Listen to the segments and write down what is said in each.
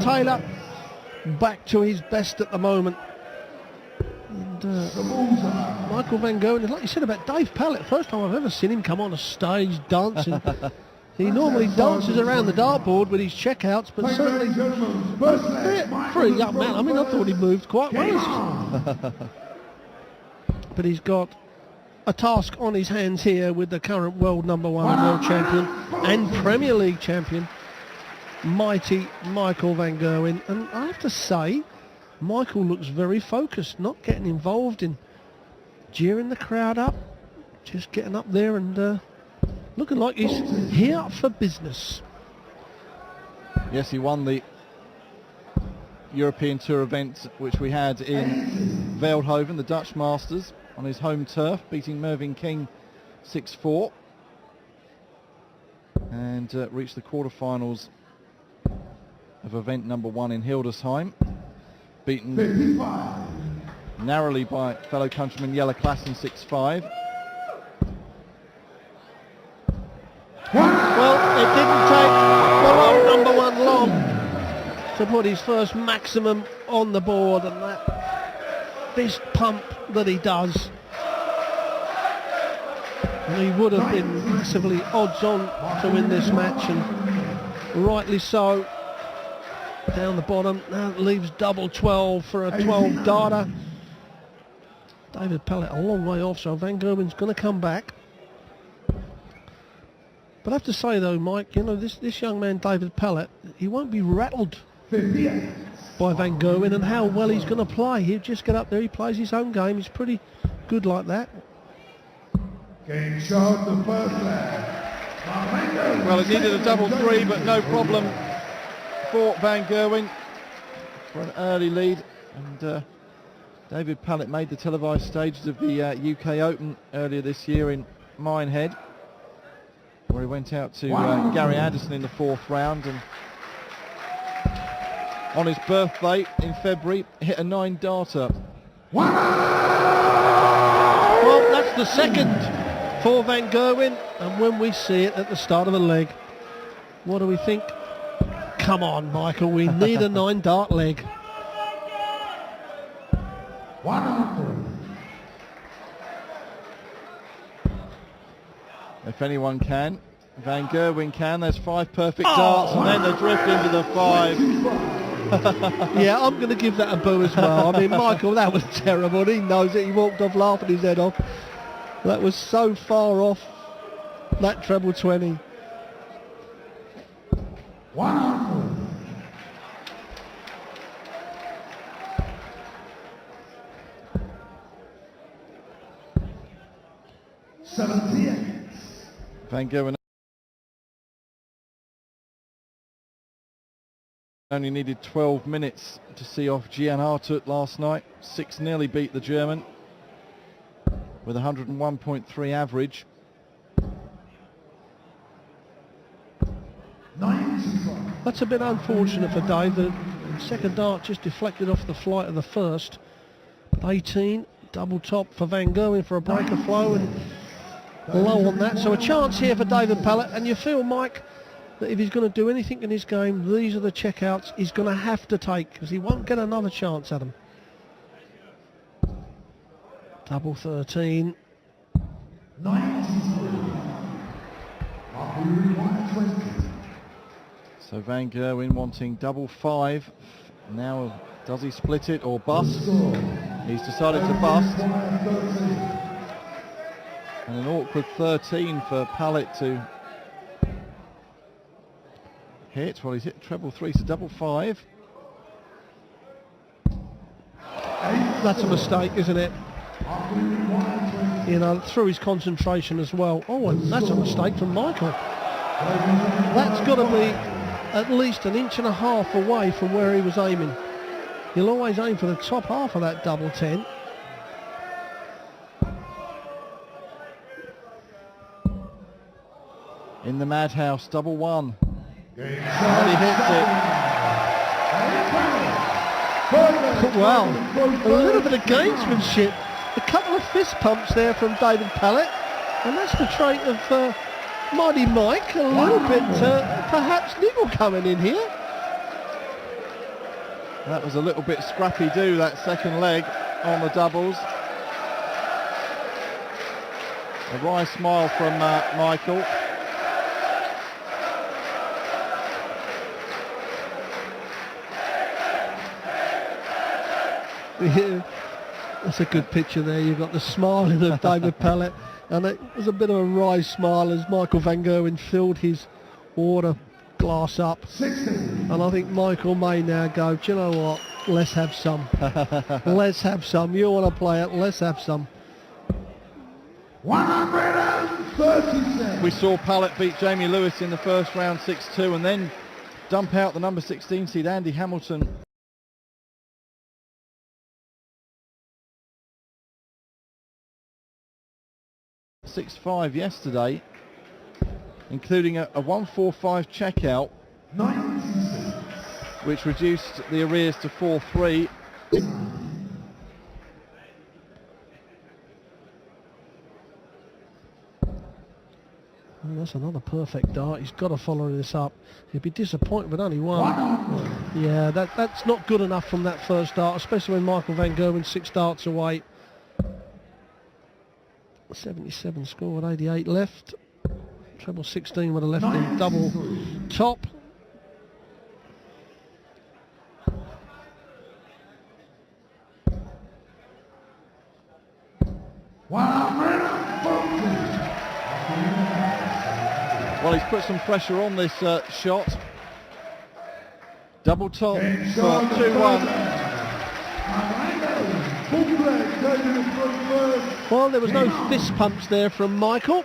Taylor back to his best at the moment. And Michael Van Gerwen, like you said about Dave Pallett, first time I've ever seen him come on a stage dancing. He normally dances around the dartboard with his checkouts, but certainly for a young man, I mean, I thought he moved quite well. But he's got a task on his hands here with the current world #1 world champion and Premier League champion, mighty Michael Van Gerwen. And I have to say, Michael looks very focused, not getting involved in jeering the crowd up, just getting up there and looking like he's here for business. Yes, he won the European Tour event which we had in Veldhoven, the Dutch Masters, on his home turf, beating Mervyn King 6-4, and reached the quarterfinals of event #1 in Hildesheim, beaten narrowly by fellow countryman Jelle Klassen 6-5. Well, it didn't take the world #1 long to put his first maximum on the board, and that fist pump that he does. And he would have been massively odds on to win this match, and rightly so. Down the bottom, now it leaves double 12 for a 12 darter. David Pallett a long way off, so Van Gerwen's going to come back. But I have to say though, Mike, you know, this young man, David Pallett, he won't be rattled by Van Gerwen and how well he's going to play. He'll just get up there, he plays his own game, he's pretty good like that. Game shot, the first leg. Well, it needed a double 3, but no problem for Van Gerwen for an early lead. And David Pallett made the televised stages of the UK Open earlier this year in Minehead, where he went out to Gary Anderson in the 4th round, and on his birthday in February hit a 9 darter. Well, that's the second for Van Gerwen, and when we see it at the start of the leg, what do we think? Come on, Michael, we need a 9 dart leg. If anyone can, Van Gerwen can. There's 5 perfect darts, and then the drift into the 5. Yeah, I'm going to give that a boo as well. I mean, Michael, that was terrible. He knows it. He walked off laughing his head off. That was so far off that treble 20. Van Gerwen only needed 12 minutes to see off Gian Hartut last night. 6 nearly beat the German with 101.3 average. That's a bit unfortunate for Dave. The second dart just deflected off the flight of the first. 18, double top for Van Gerwen for a break of flow, and low on that. So a chance here for David Pallett, and you feel, Mike, that if he's going to do anything in this game, these are the checkouts he's going to have to take, because he won't get another chance at them. Double 13. So Van Gerwen wanting double 5. Now, does he split it or bust? He's decided to bust. And an awkward 13 for Pallett to hit. Well, he's hit treble 3, so double 5. That's a mistake, isn't it? You know, through his concentration as well. Oh, and that's a mistake from Michael. That's got to be at least 1.5 inches away from where he was aiming. He'll always aim for the top half of that double 10. In the madhouse, double 1. And he hits it. Wow, a little bit of gamesmanship. A couple of fist pumps there from David Pallett, and that's the trait of Mighty Mike. A little bit, perhaps, niggle coming in here. That was a little bit scrappy-do, that second leg on the doubles. A wry smile from Michael. Yeah, that's a good picture there. You've got the smiling of David Pallett, and it was a bit of a wry smile as Michael van Gerwen filled his water glass up. 60. And I think Michael may now go, do you know what, let's have some. Let's have some. You want to play it, let's have some. 137. We saw Pallett beat Jamie Lewis in the first round 6-2 and then dump out the number 16 seed Andy Hamilton. .65 yesterday, including a 145 checkout, 96. which reduced the arrears to 4-3. And that's another perfect dart. He's got to follow this up. He'd be disappointed with only one. Yeah, that's not good enough from that first dart, especially when Michael van Gerwen's 6 darts away. 77 score with 88 left. Treble 16 with a left in double top. Well, he's put some pressure on this shot. Double top for 2-1. Well, there was no fist pumps there from Michael.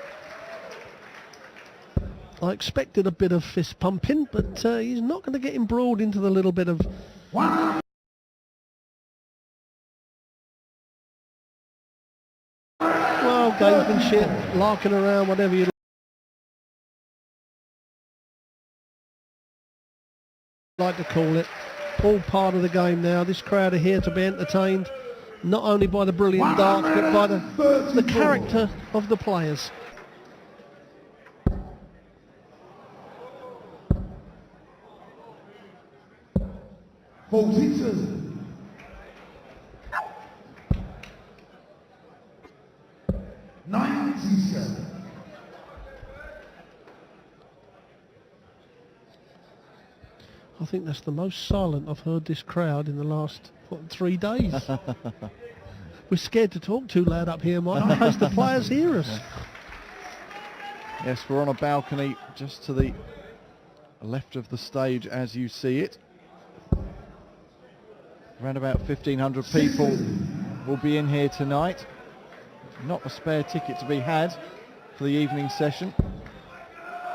I expected a bit of fist pumping, but he's not going to get embroiled into the little bit of... Well, gamesmanship, larking around, whatever you like to call it. All part of the game now. This crowd are here to be entertained, not only by the brilliant darts, but by the character of the players. I think that's the most silent I've heard this crowd in the last 3 days. We're scared to talk too loud up here, Mike, in case the players hear us. Yes, we're on a balcony just to the left of the stage as you see it. Around about 1,500 people will be in here tonight. Not a spare ticket to be had for the evening session,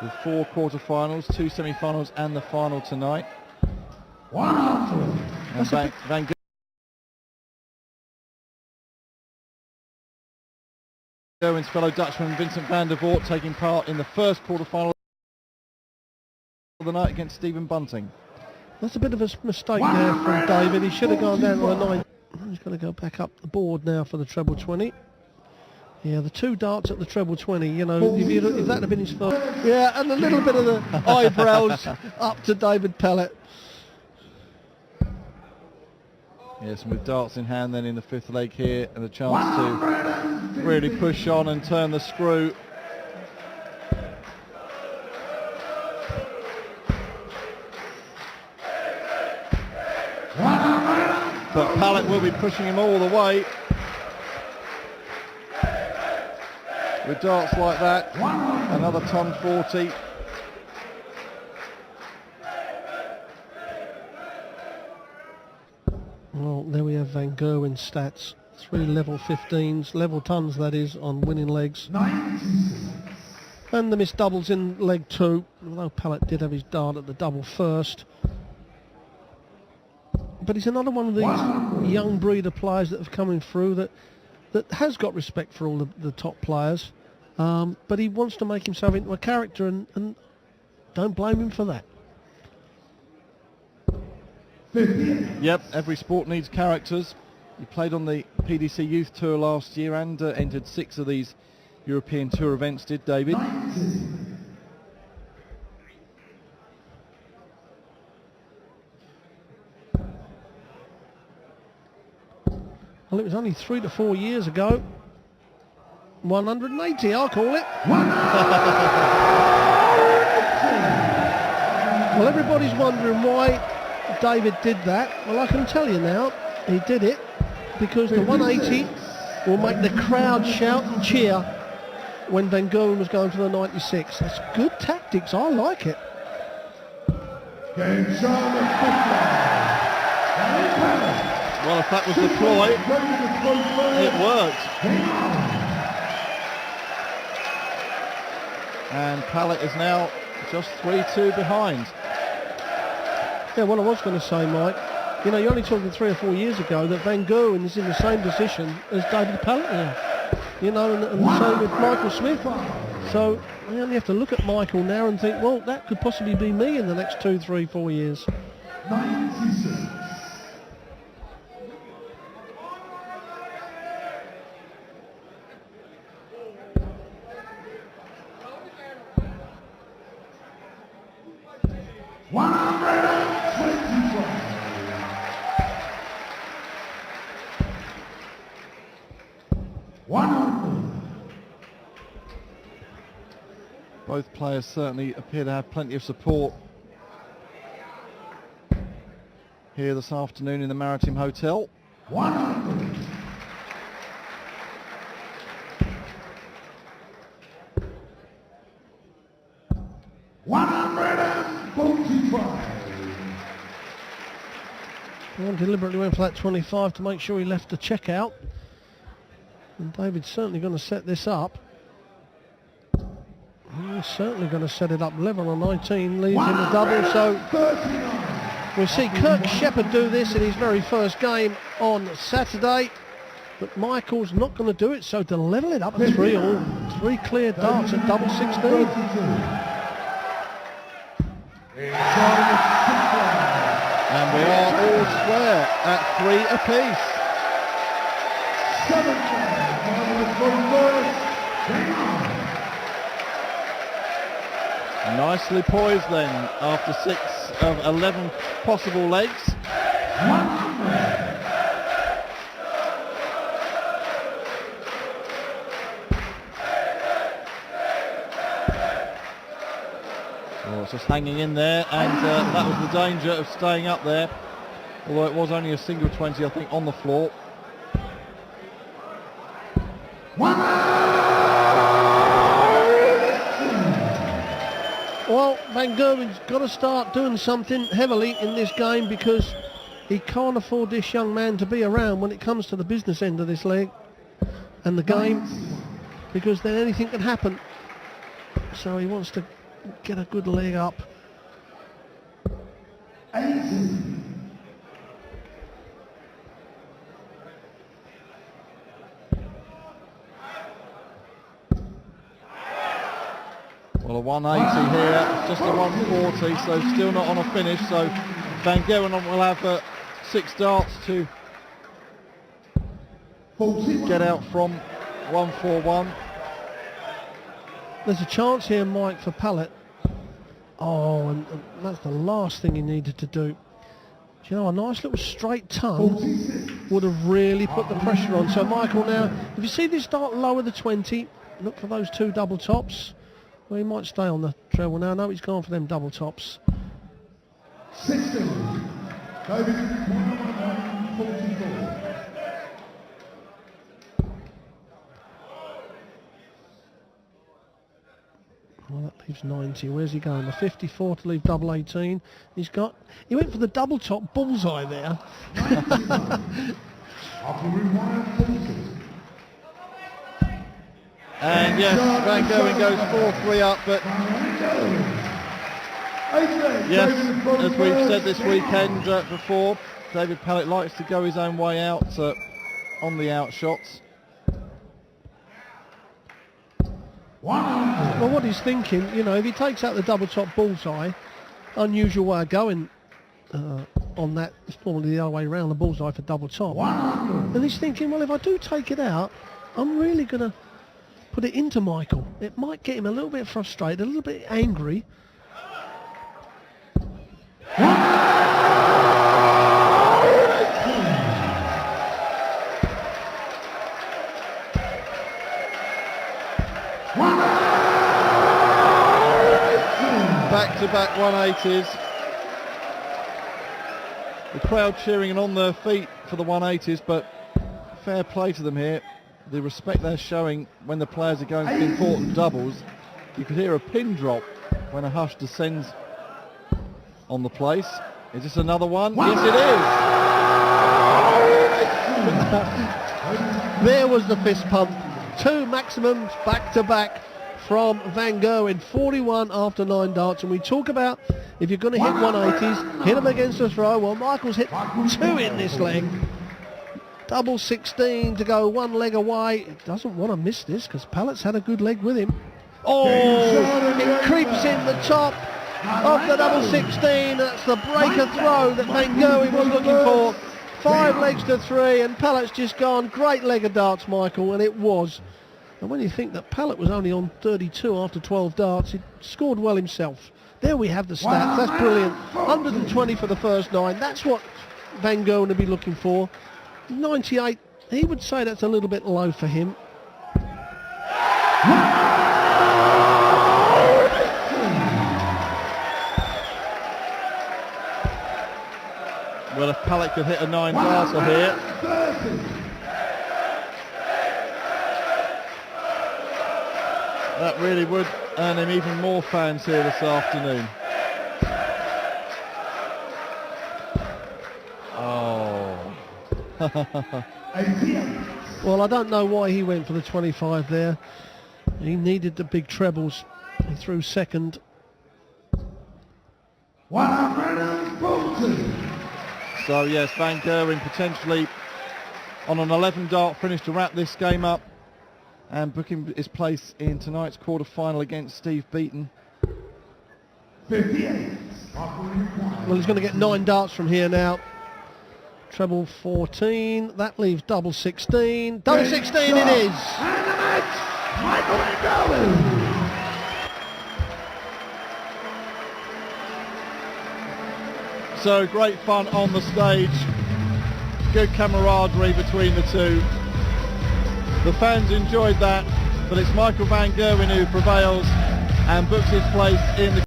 with 4 quarterfinals, 2 semi-finals and the final tonight. And Van Gerwen's fellow Dutchman Vincent van der Voort taking part in the first quarterfinal of the night against Stephen Bunting. That's a bit of a mistake there from David. He should have gone down to a 9. He's going to go back up the board now for the treble 20. Yeah, the 2 darts at the treble 20, you know, if that had been his first. Yeah, and a little bit of the eyebrows up to David Pallett. Yes, and with darts in hand then in the 5th leg here, and a chance to really push on and turn the screw. But Pallett will be pushing him all the way. With darts like that, another ton 40. Well, there we have Van Gerwen's stats. 3 level 15s, level tons that is, on winning legs. And the missed doubles in leg 2, although Pallett did have his dart at the double first. But he's another one of these young breed of players that have coming through that has got respect for all the top players. But he wants to make himself into a character, and don't blame him for that. Yep, every sport needs characters. He played on the PDC Youth Tour last year and entered 6 of these European Tour events, did David? Well, it was only 3 to 4 years ago. 180, I'll call it. Well, everybody's wondering why David did that. Well, I can tell you now, he did it because the 180 will make the crowd shout and cheer when Van Gerwen was going for the 96. That's good tactics. I like it. Game shot the fifth line. Well, if that was the ploy, it worked. And Pallett is now just 3-2 behind. Yeah, what I was going to say, Mike, you know, you're only talking 3 or 4 years ago that Van Gerwen is in the same position as David Pallett now. You know, and the same with Michael Smith. So we only have to look at Michael now and think, well, that could possibly be me in the next 2, 3, 4 years. 96. Both players certainly appear to have plenty of support here this afternoon in the Maritime Hotel. 100. Well, deliberately went for that 25 to make sure he left the check out. And David's certainly going to set this up. He's certainly going to set it up level on 19, leaves him a double. So we'll see Kirk Shepherd do this in his very first game on Saturday. But Michael's not going to do it, so to level it up at 3-all, 3 clear darts at double 16. And we are all square at 3 apiece. 7. Nicely poised then after 6 of 11 possible legs. Oh, it's just hanging in there, and that was the danger of staying up there. Although it was only a single 20, I think, on the floor. Well, Van Gerwen's got to start doing something heavily in this game because he can't afford this young man to be around when it comes to the business end of this leg and the game, because then anything can happen. So he wants to get a good leg up. 80. Well, a 180 here, just a 140, so still not on a finish. So Van Gerwen will have 6 darts to get out from 141. There's a chance here, Mike, for Pallett. Oh, and that's the last thing he needed to do. You know, a nice little straight tongue would have really put the pressure on. So Michael now, if you see this dart lower the 20, look for those 2 double tops. Well, he might stay on the treble now. No, he's gone for them double tops. 60. David, 144. Well, that leaves 90. Where's he going? The 54 to leave double 18. He went for the double top bullseye there. And yes, Van Gerwen goes 4-3 up, but yes, as we've said this weekend before, David Pallett likes to go his own way out on the out shots. Well, what he's thinking, you know, if he takes out the double top bullseye, unusual way of going on that, it's normally the other way around, the bullseye for double top. And he's thinking, well, if I do take it out, I'm really going to put it into Michael. It might get him a little bit frustrated, a little bit angry. back-to-back 180s. The crowd cheering and on their feet for the 180s, but fair play to them here. The respect they're showing when the players are going for the important doubles. You could hear a pin drop when a hush descends on the place. Is this another one? Yes, it is. There was the fist pump. 2 maximums back-to-back from Van Gerwen, 41 after 9 darts. And we talk about if you're going to hit 180s, hit them against the throw. Well, Michael's hit 2 in this leg. Double 16 to go 1 leg away. He doesn't want to miss this because Pallett's had a good leg with him. Oh, it creeps in the top of the double 16. That's the breaker throw that Van Gerwen was looking for. 5 legs to 3, and Pallett's just gone. Great leg of darts, Michael, and it was. And when you think that Pallett was only on 32 after 12 darts, he scored well himself. There we have the stats. That's brilliant. 120 for the first 9. That's what Van Gerwen would be looking for. 98, he would say that's a little bit low for him. Well, if Pallett could hit a 9-darter here. That really would earn him even more fans here this afternoon. Oh. Well, I don't know why he went for the 25 there. He needed the big trebles. He threw second. 140. So yes, Van Gerwen potentially on an 11-dart finish to wrap this game up and booking his place in tonight's quarter-final against Steve Beaton. 58. Well, he's going to get 9 darts from here now. Treble 14. That leaves double 16. Double 16 it is. And the match, Michael Van Gerwen. So great fun on the stage. Good camaraderie between the two. The fans enjoyed that, but it's Michael Van Gerwen who prevails and books his place in the